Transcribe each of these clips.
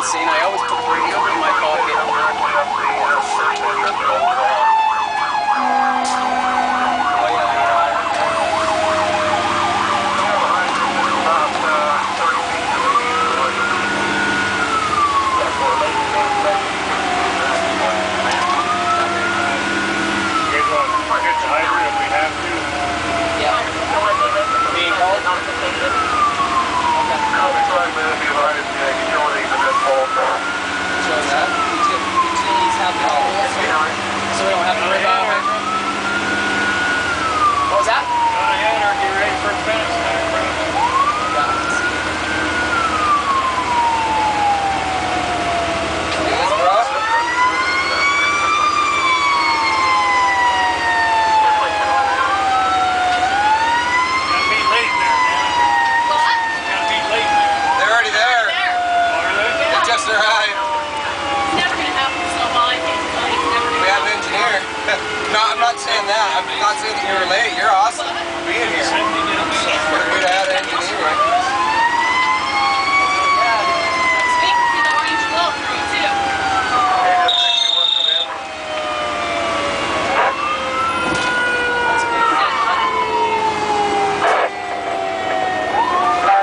insane. I always put the radio in my pocket. No, I'm not saying that. I'm not saying that you were late. You're awesome for being here. We're good at engineering. Speak to the orange glow through it too.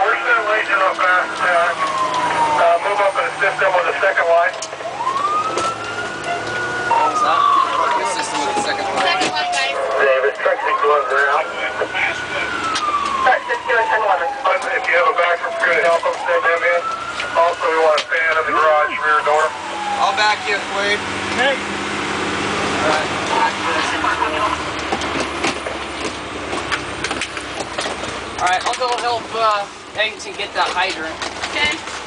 We're still waiting on fast attack. Move up and assist them with the second line. Davis, truck 61 ground. Truck 61, 1011. If you have a backup crew to help them, send them in. Also, we want a fan in the garage rear door. I'll back you, Wade. Okay. Alright, I'll go help Eddington get that hydrant. Okay.